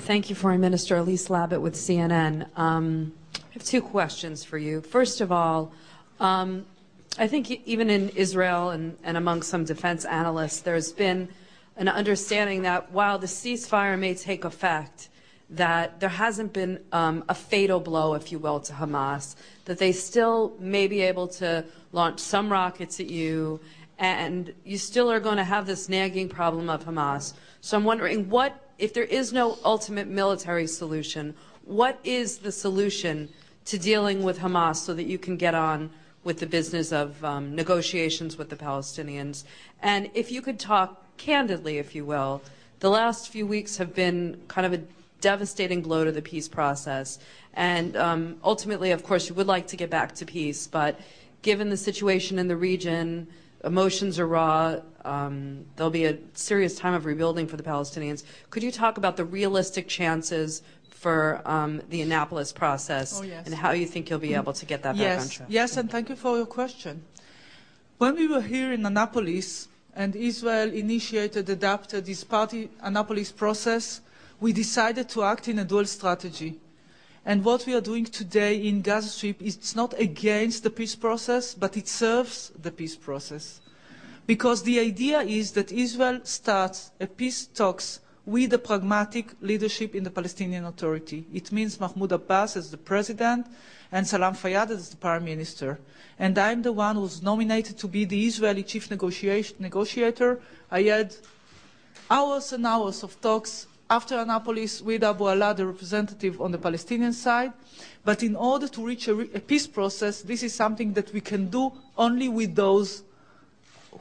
Thank you, Foreign Minister. Elise Labott with CNN. I have two questions for you. First of all, I think even in Israel and among some defense analysts, there's been an understanding that while the ceasefire may take effect, that there hasn't been a fatal blow, if you will, to Hamas, that they still may be able to launch some rockets at you, and you still are going to have this nagging problem of Hamas. So I'm wondering, if there is no ultimate military solution, what is the solution to dealing with Hamas so that you can get on with the business of negotiations with the Palestinians? And if you could talk candidly, if you will, the last few weeks have been kind of a devastating blow to the peace process. And ultimately, of course, you would like to get back to peace, but given the situation in the region, emotions are raw. There'll be a serious time of rebuilding for the Palestinians. Could you talk about the realistic chances for the Annapolis process and how you think you'll be able to get that back on track? Yes, and thank you for your question. When we were here in Annapolis and Israel initiated, adapted this Annapolis process, we decided to act in a dual strategy. And what we are doing today in Gaza Strip is not against the peace process, but it serves the peace process. Because the idea is that Israel starts a peace talks with the pragmatic leadership in the Palestinian Authority. It means Mahmoud Abbas as the president and Salam Fayyad as the prime minister. And I'm the one who's nominated to be the Israeli chief negotiator. I had hours and hours of talks after Annapolis with Abu Ala, the representative on the Palestinian side. But in order to reach a peace process, this is something that we can do only with those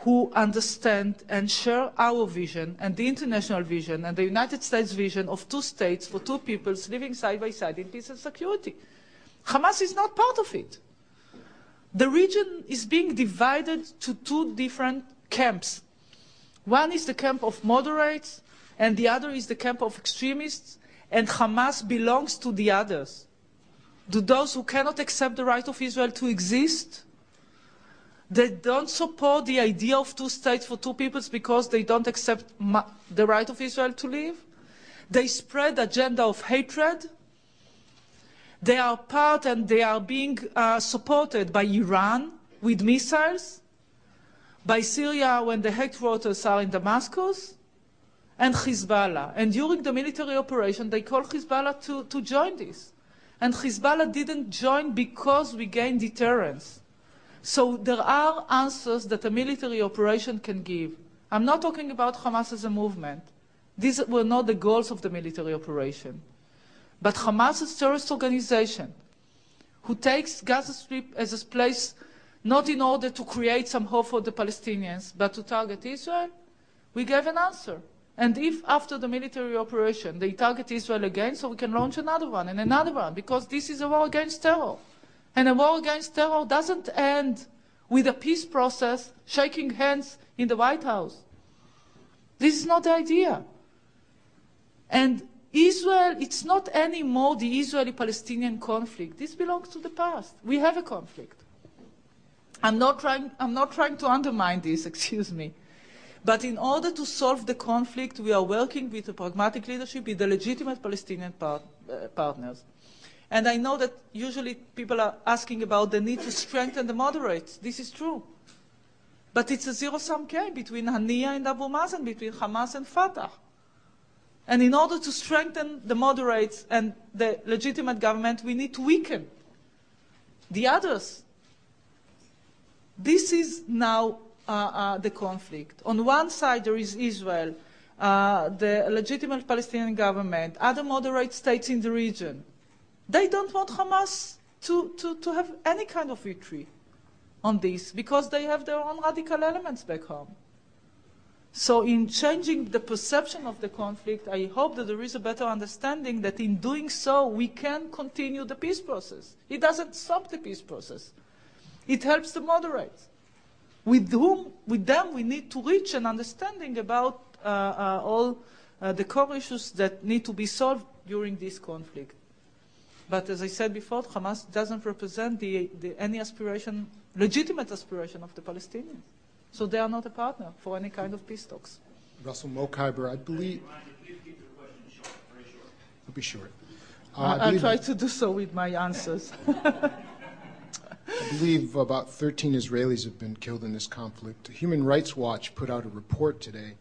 who understand and share our vision and the international vision and the United States vision of two states for two peoples living side by side in peace and security. Hamas is not part of it. The region is being divided to two different camps. One is the camp of moderates, and the other is the camp of extremists, and Hamas belongs to the others. To those who cannot accept the right of Israel to exist. They don't support the idea of two states for two peoples because they don't accept the right of Israel to live. They spread agenda of hatred. They are part and they are being supported by Iran with missiles, by Syria when the headquarters are in Damascus, and Hezbollah. And during the military operation, they called Hezbollah to join this. And Hezbollah didn't join because we gained deterrence. So there are answers that a military operation can give. I'm not talking about Hamas as a movement. These were not the goals of the military operation. But Hamas is a terrorist organization who takes Gaza Strip as a place not in order to create some hope for the Palestinians, but to target Israel. We gave an answer. And if after the military operation they target Israel again, so we can launch another one and another one, because this is a war against terror. And a war against terror doesn't end with a peace process, shaking hands in the White House. This is not the idea. And Israel, it's not anymore the Israeli-Palestinian conflict. This belongs to the past. We have a conflict. I'm not trying to undermine this, excuse me. But in order to solve the conflict, we are working with a pragmatic leadership, with the legitimate Palestinian partners. And I know that usually people are asking about the need to strengthen the moderates. This is true. But it's a zero-sum game between Haniya and Abu Mazen, between Hamas and Fatah. And in order to strengthen the moderates and the legitimate government, we need to weaken the others. This is now the conflict. On one side, there is Israel, the legitimate Palestinian government, other moderate states in the region. They don't want Hamas to have any kind of victory on this because they have their own radical elements back home. So in changing the perception of the conflict, I hope that there is a better understanding that in doing so, we can continue the peace process. It doesn't stop the peace process. It helps the moderates. With them, we need to reach an understanding about all the core issues that need to be solved during this conflict. But as I said before, Hamas doesn't represent any aspiration, legitimate aspiration of the Palestinians. So they are not a partner for any kind of peace talks. Russell Mokhiber, I believe. I'll be short. I'll try to do so with my answers. I believe about 13 Israelis have been killed in this conflict. Human Rights Watch put out a report today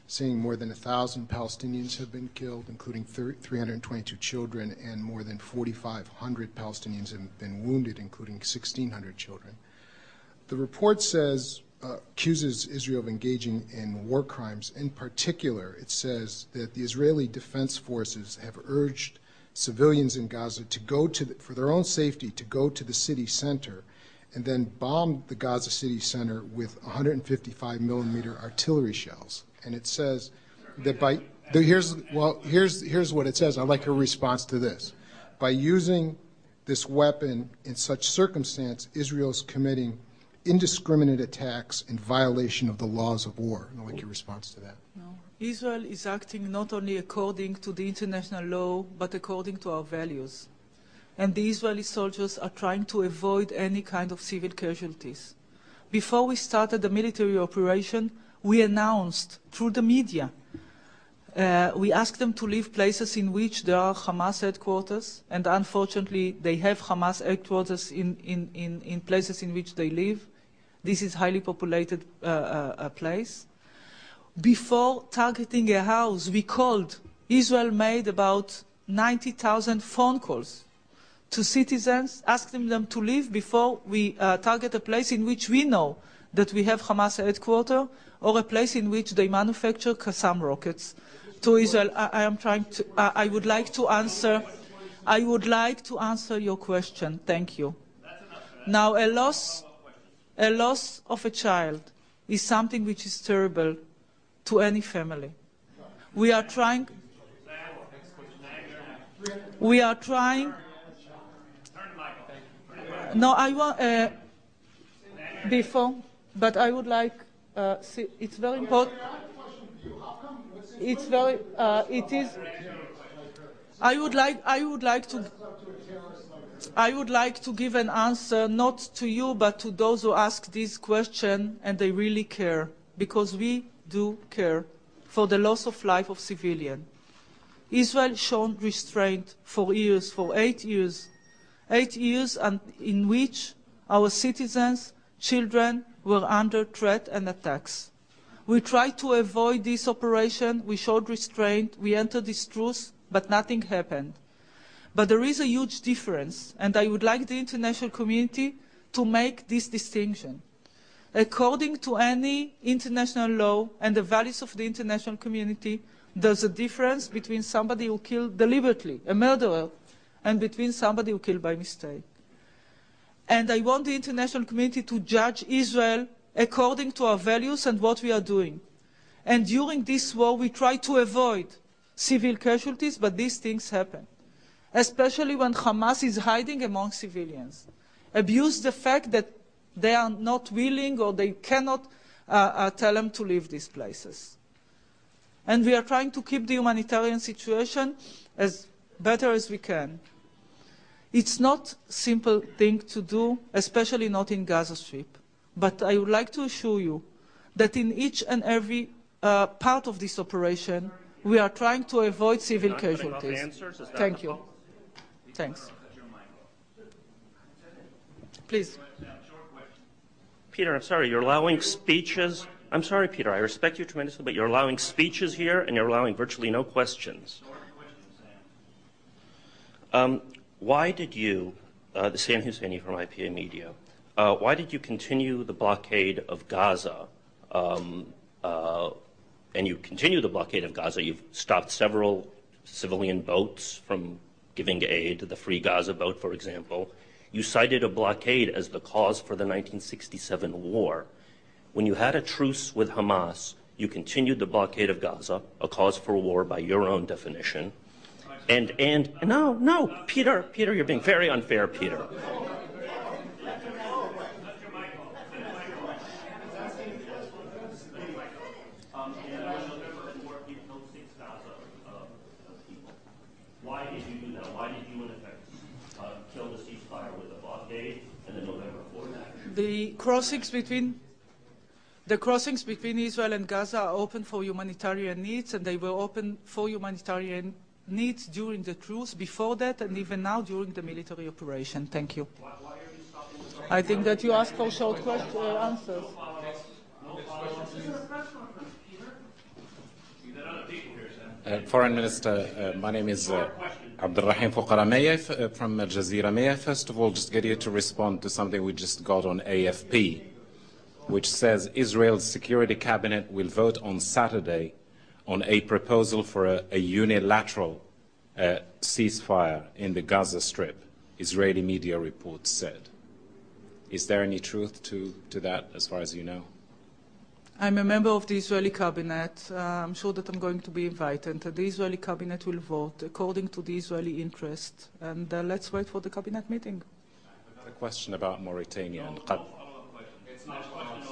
saying more than 1,000 Palestinians have been killed, including 322 children, and more than 4,500 Palestinians have been wounded, including 1,600 children. The report says, accuses Israel of engaging in war crimes. In particular, it says that the Israeli Defense Forces have urged civilians in Gaza to go to, for their own safety, to go to the city center and then bomb the Gaza city center with 155 millimeter artillery shells. And it says that here's what it says. I'd like her response to this. By using this weapon in such circumstance, Israel's committing indiscriminate attacks in violation of the laws of war. I'd like your response to that. No. Israel is acting not only according to the international law, but according to our values. And the Israeli soldiers are trying to avoid any kind of civil casualties. Before we started the military operation, we announced through the media, we asked them to leave places in which there are Hamas headquarters, and unfortunately they have Hamas headquarters in places in which they live. This is a highly populated place. Before targeting a house, we called. Israel made about 90,000 phone calls to citizens, asking them to leave before we target a place in which we know that we have Hamas headquarters, or a place in which they manufacture Qassam rockets to Israel. I would like to answer your question. Thank you. Now, a loss of a child is something which is terrible to any family. We are trying. No, I want before, but I would like. See, it's very important. It's very. It is. I would like to give an answer not to you, but to those who ask this question, and they really care, because we do care for the loss of life of civilians. Israel shown restraint for years, for 8 years, and in which our citizens, children, were under threat and attacks. We tried to avoid this operation, we showed restraint, we entered this truce, but nothing happened. But there is a huge difference, and I would like the international community to make this distinction. According to any international law and the values of the international community, there's a difference between somebody who killed deliberately, a murderer, and between somebody who killed by mistake. And I want the international community to judge Israel according to our values and what we are doing. And during this war, we try to avoid civil casualties, but these things happen, especially when Hamas is hiding among civilians. Abuse the fact that they are not willing or they cannot tell them to leave these places. And we are trying to keep the humanitarian situation as better as we can. It's not a simple thing to do, especially not in Gaza Strip. But I would like to assure you that in each and every part of this operation, we are trying to avoid civil casualties. Thank you. Thanks. Please. Peter, I'm sorry, you're allowing speeches. I'm sorry, Peter, I respect you tremendously, but you're allowing speeches here and you're allowing virtually no questions. Why did you, the Sam Husseini from IPA Media, why did you continue the blockade of Gaza? And you continue the blockade of Gaza. You've stopped several civilian boats from giving aid, the Free Gaza boat, for example. You cited a blockade as the cause for the 1967 war. When you had a truce with Hamas, you continued the blockade of Gaza, a cause for war by your own definition. And no, Peter, you're being very unfair, Peter. Why did you do that? Why did you, in effect, kill the ceasefire with a blockade and the November 4th action? The crossings between Israel and Gaza are open for humanitarian needs, and they were open for humanitarian needs during the truce, before that, and even now during the military operation. Thank you. I think that you asked for short answers. Foreign Minister, my name is Abdulrahim Fuqara from Al Jazeera. May I first of all just get you to respond to something we just got on AFP, which says Israel's Security Cabinet will vote on Saturday on a proposal for a unilateral ceasefire in the Gaza Strip, Israeli media reports said. Is there any truth to that, as far as you know? I'm a member of the Israeli cabinet. I'm sure that I'm going to be invited. The Israeli cabinet will vote according to the Israeli interest. And let's wait for the cabinet meeting. A question about Mauritania and Qatar. It's not a question.